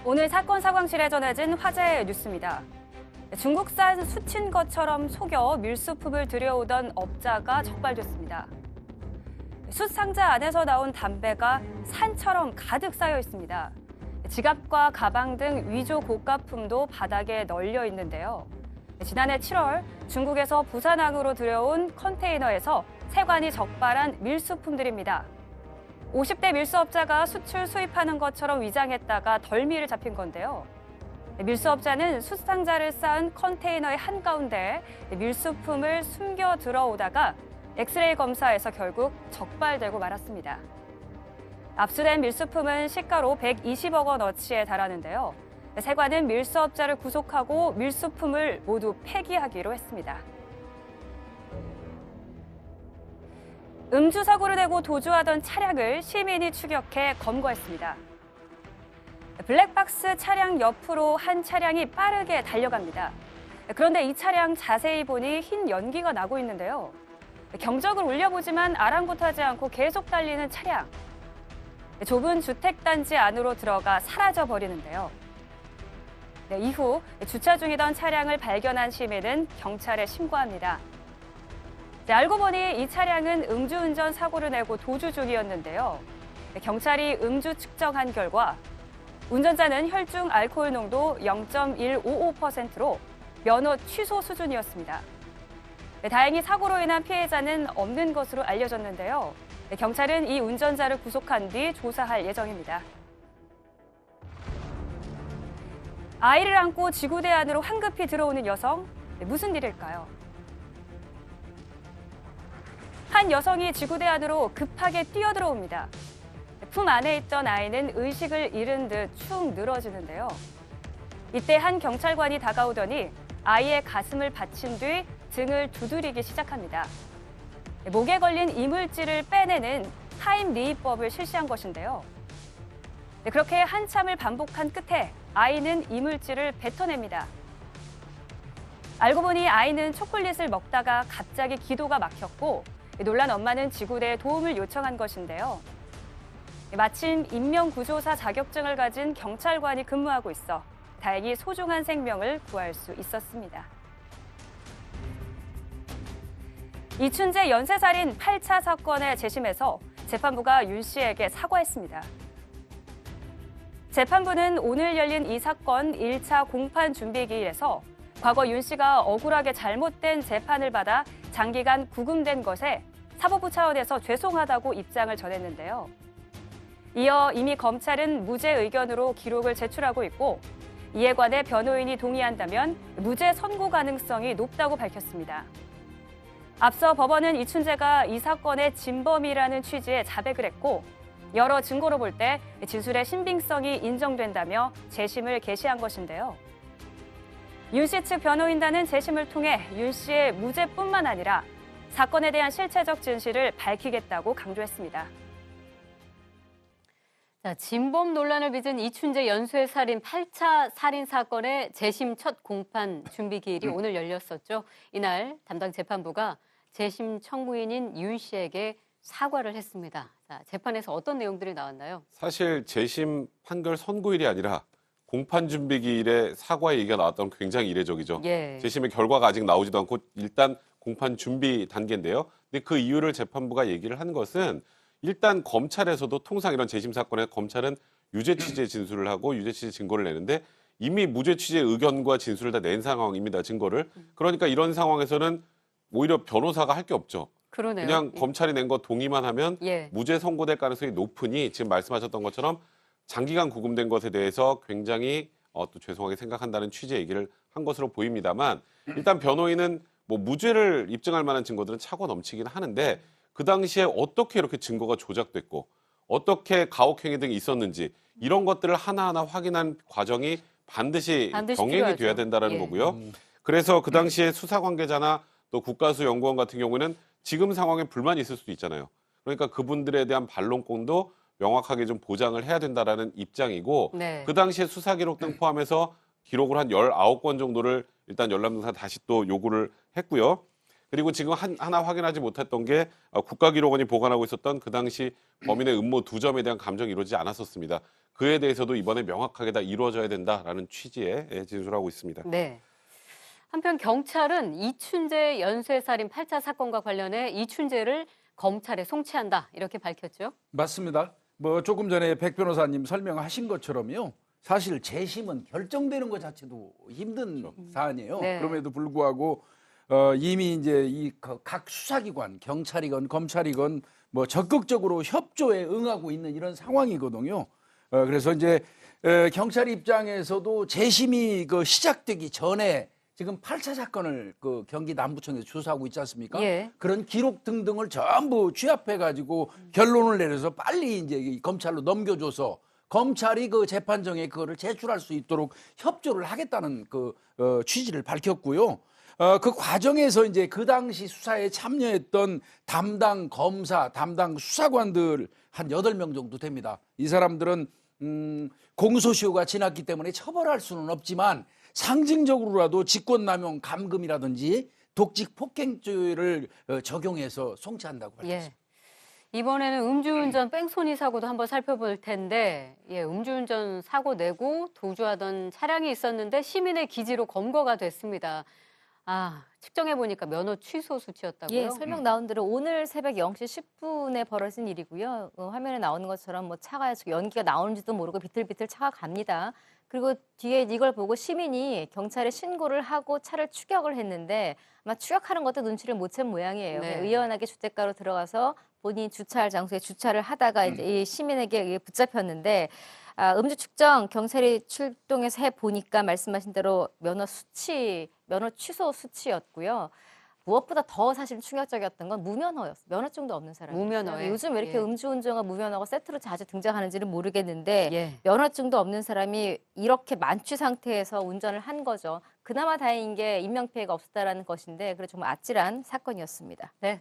오늘 사건 사광실에 전해진 화제의 뉴스입니다. 중국산 수친 것처럼 속여 밀수품을 들여오던 업자가 적발됐습니다. 숯 상자 안에서 나온 담배가 산처럼 가득 쌓여 있습니다. 지갑과 가방 등 위조 고가품도 바닥에 널려 있는데요. 지난해 7월 중국에서 부산항으로 들여온 컨테이너에서 세관이 적발한 밀수품들입니다. 50대 밀수업자가 숯을 수입하는 것처럼 위장했다가 덜미를 잡힌 건데요. 밀수업자는 숯상자를 쌓은 컨테이너의 한가운데 밀수품을 숨겨 들어오다가 엑스레이 검사에서 결국 적발되고 말았습니다. 압수된 밀수품은 시가로 120억 원어치에 달하는데요. 세관은 밀수업자를 구속하고 밀수품을 모두 폐기하기로 했습니다. 음주사고를 내고 도주하던 차량을 시민이 추격해 검거했습니다. 블랙박스 차량 옆으로 한 차량이 빠르게 달려갑니다. 그런데 이 차량 자세히 보니 흰 연기가 나고 있는데요. 경적을 울려보지만 아랑곳하지 않고 계속 달리는 차량. 좁은 주택단지 안으로 들어가 사라져 버리는데요. 이후 주차 중이던 차량을 발견한 시민은 경찰에 신고합니다. 알고 보니 이 차량은 음주운전 사고를 내고 도주 중이었는데요. 경찰이 음주 측정한 결과 운전자는 혈중 알코올 농도 0.155%로 면허 취소 수준이었습니다. 다행히 사고로 인한 피해자는 없는 것으로 알려졌는데요. 경찰은 이 운전자를 구속한 뒤 조사할 예정입니다. 아이를 안고 지구대 안으로 황급히 들어오는 여성, 무슨 일일까요? 한 여성이 지구대 안으로 급하게 뛰어들어옵니다. 품 안에 있던 아이는 의식을 잃은 듯 축 늘어지는데요. 이때 한 경찰관이 다가오더니 아이의 가슴을 받친 뒤 등을 두드리기 시작합니다. 목에 걸린 이물질을 빼내는 타임리히법을 실시한 것인데요. 그렇게 한참을 반복한 끝에 아이는 이물질을 뱉어냅니다. 알고 보니 아이는 초콜릿을 먹다가 갑자기 기도가 막혔고 놀란 엄마는 지구대에 도움을 요청한 것인데요. 마침 인명구조사 자격증을 가진 경찰관이 근무하고 있어 다행히 소중한 생명을 구할 수 있었습니다. 이춘재 연쇄살인 8차 사건의 재심에서 재판부가 윤 씨에게 사과했습니다. 재판부는 오늘 열린 이 사건 1차 공판 준비기일에서 과거 윤 씨가 억울하게 잘못된 재판을 받아 장기간 구금된 것에 사법부 차원에서 죄송하다고 입장을 전했는데요. 이어 이미 검찰은 무죄 의견으로 기록을 제출하고 있고 이에 관해 변호인이 동의한다면 무죄 선고 가능성이 높다고 밝혔습니다. 앞서 법원은 이춘재가 이 사건의 진범이라는 취지의 자백을 했고 여러 증거로 볼 때 진술의 신빙성이 인정된다며 재심을 개시한 것인데요. 윤 씨 측 변호인단은 재심을 통해 윤 씨의 무죄뿐만 아니라 사건에 대한 실체적 진실을 밝히겠다고 강조했습니다. 자, 진범 논란을 빚은 이춘재 연쇄살인 8차 살인 사건의 재심 첫 공판 준비 기일이 오늘 열렸었죠. 이날 담당 재판부가 재심 청구인인 윤 씨에게 사과를 했습니다. 자, 재판에서 어떤 내용들이 나왔나요? 사실 재심 판결 선고일이 아니라 공판 준비 기일에 사과의 얘기가 나왔다는 건 굉장히 이례적이죠. 예. 재심의 결과가 아직 나오지도 않고 일단 공판 준비 단계인데요. 근데 그 이유를 재판부가 얘기를 한 것은 일단 검찰에서도 통상 이런 재심 사건에 검찰은 유죄 취지의 진술을 하고 유죄 취지의 증거를 내는데 이미 무죄 취지의 의견과 진술을 다 낸 상황입니다. 증거를. 그러니까 이런 상황에서는 오히려 변호사가 할 게 없죠. 그러네요. 그냥 검찰이 낸 거 동의만 하면 예. 무죄 선고될 가능성이 높으니 지금 말씀하셨던 것처럼 장기간 구금된 것에 대해서 굉장히 또 죄송하게 생각한다는 취지의 얘기를 한 것으로 보입니다만 일단 변호인은 뭐 무죄를 입증할 만한 증거들은 차고 넘치긴 하는데 그 당시에 어떻게 이렇게 증거가 조작됐고 어떻게 가혹행위 등이 있었는지 이런 것들을 하나하나 확인한 과정이 반드시 병행이 필요하죠. 돼야 된다는 예. 거고요. 그래서 그 당시에 수사 관계자나 또 국가수 연구원 같은 경우에는 지금 상황에 불만이 있을 수도 있잖아요. 그러니까 그분들에 대한 반론권도 명확하게 좀 보장을 해야 된다라는 입장이고 네. 그 당시에 수사 기록 등 포함해서 기록을 한 19건 정도를 일단 열람등사 다시 또 요구를 했고요. 그리고 지금 하나 확인하지 못했던 게 국가기록원이 보관하고 있었던 그 당시 범인의 음모 2점에 대한 감정이 이루어지지 않았었습니다. 그에 대해서도 이번에 명확하게 다 이루어져야 된다라는 취지의 진술하고 있습니다. 네. 한편 경찰은 이춘재 연쇄살인 8차 사건과 관련해 이춘재를 검찰에 송치한다 이렇게 밝혔죠. 맞습니다. 뭐 조금 전에 백 변호사님 설명하신 것처럼요. 사실 재심은 결정되는 것 자체도 힘든 사안이에요. 네. 그럼에도 불구하고 이미 이제 이 각 수사기관, 경찰이건 검찰이건 뭐 적극적으로 협조에 응하고 있는 이런 상황이거든요. 그래서 이제 경찰 입장에서도 재심이 시작되기 전에 지금 8차 사건을 경기 남부청에서 조사하고 있지 않습니까? 예. 그런 기록 등등을 전부 취합해가지고 결론을 내려서 빨리 이제 이 검찰로 넘겨줘서 검찰이 그 재판정에 그거를 제출할 수 있도록 협조를 하겠다는 취지를 밝혔고요. 그 과정에서 이제 그 당시 수사에 참여했던 담당 검사, 담당 수사관들 한 8명 정도 됩니다. 이 사람들은 공소시효가 지났기 때문에 처벌할 수는 없지만 상징적으로라도 직권남용 감금이라든지 독직 폭행죄를 적용해서 송치한다고 밝혔습니다. 예. 이번에는 음주운전 뺑소니 사고도 한번 살펴볼 텐데, 음주운전 사고 내고 도주하던 차량이 있었는데 시민의 기지로 검거가 됐습니다. 측정해 보니까 면허 취소 수치였다고요? 예, 설명 나온 대로 오늘 새벽 0시 10분에 벌어진 일이고요. 화면에 나오는 것처럼 뭐 차가 연기가 나오는지도 모르고 비틀비틀 차가 갑니다. 그리고 뒤에 이걸 보고 시민이 경찰에 신고를 하고 차를 추격을 했는데 아마 추격하는 것도 눈치를 못 챈 모양이에요. 네. 의연하게 주택가로 들어가서 본인이 주차할 장소에 주차를 하다가 이제 이 시민에게 붙잡혔는데 음주 측정 경찰이 출동해서 해 보니까 말씀하신 대로 면허 취소 수치였고요. 무엇보다 더 사실 충격적이었던 건 무면허였어요. 면허증도 없는 사람이. 무면허에. 요즘 왜 이렇게 예. 음주운전과 무면허가 세트로 자주 등장하는지는 모르겠는데 예. 면허증도 없는 사람이 이렇게 만취 상태에서 운전을 한 거죠. 그나마 다행인 게 인명피해가 없었다라는 것인데 그래 정말 아찔한 사건이었습니다. 네.